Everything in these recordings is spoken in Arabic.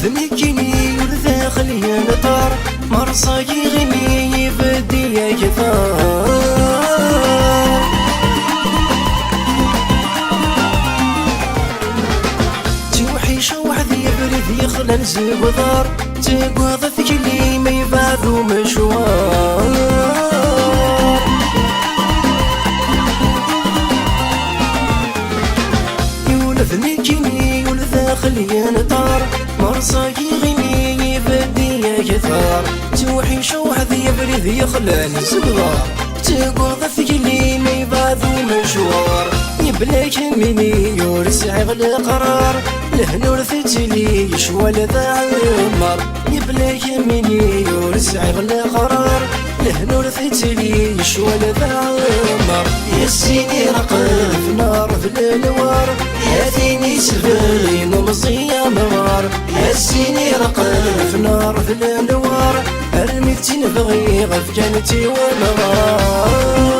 ذنكني والداخل يا نطار مرصاي غني يبدي يا كثار توحيش وحدي يبرد يخلى الزبدار تقوض ثقلي ما يبعثو مشوار ذنكني والداخل يا نطار مرصاي غني يبدي يا كثار توحيش وحدي يبرد يخلى الزبدار تقوض ثقلي ما يبعثو مشوار يبلاك مني يرسع القرار لهنور ثتلي يشوى لذا عمر يبلاك مني يرسع القرار لهنور ثتلي يشوى لذا عمر يا سيدي رقف نار في الانوار يا ثيني سفرين ومصية موار يا سيدي رقف نار في الانوار ارميتي نبغي غف كانتي ونغار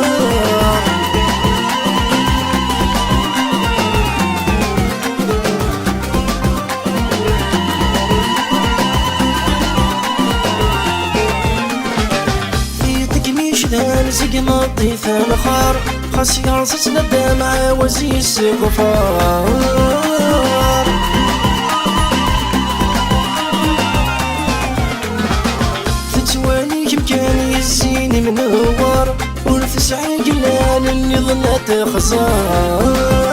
نزق مطي ثنخار خاص يرصص الدمع وزي السقفار فتواني كمكان يزيني منور ورثسعي قلال اللي ظلت خسار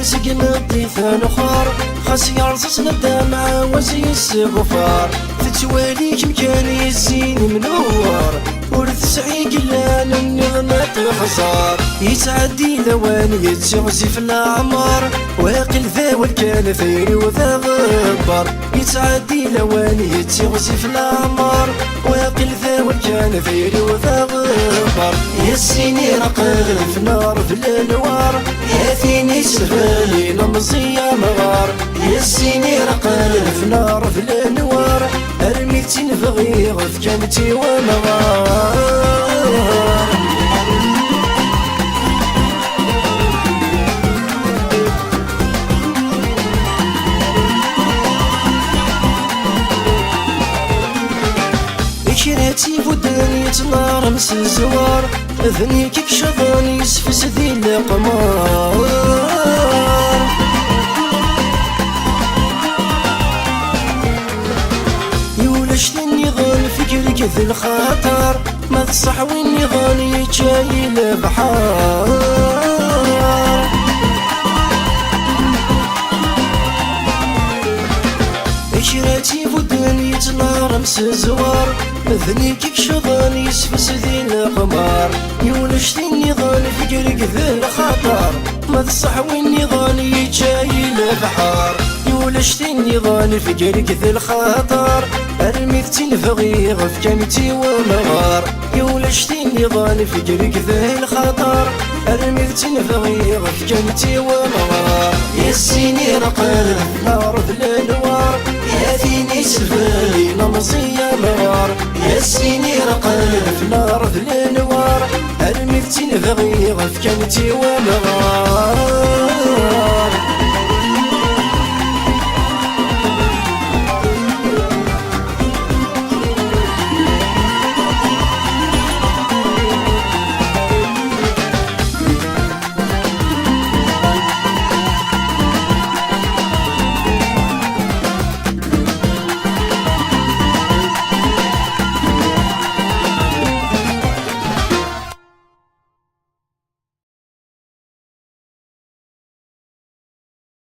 نسق مطي ثنخار خاص يرصص الدمع وزي السقفار تتوالي كمكان يزين منور ورثسعي قلال النغمة خسار يتعدي ذوان يتغزي في الأعمار واقل ذا والكان ثيري وذا غبار يتعدي ذوان يتغزي في الأعمار واقل ذا والكان ثيري وذا غبار يا سيني رقل في نار في الأنوار يا ثيني سفالي نمزية مغار يا سيني رقل في نار في الأنوار ارميتي نبغي غف كانتي ومغار كراتي وداني تنار مس الزوار اذني كيف شظاني يسفس ذي القمار يولش النظام فكرك ذي الخطر ما تصحوي النظام يتشاي البحار كراتي وداني تنار مس الزوار اذني كيف شظاني يسفس ذي القمار يولش النظام فكرك ذي الخطر ما تصحوي النظام يتشاي البحار يولش النظام فكرك ذي الخطر ارميت نبغي غف كانتي ومغار يولش النظام فكرك ذي الخطر ارميت نبغي غف كانتي ومغار يا سيني رقل نار في الانوار يا ثيني سفالي نمزية مغار يا سيني رقل في نار في الانوار ارميت نبغي غف كانتي ومغار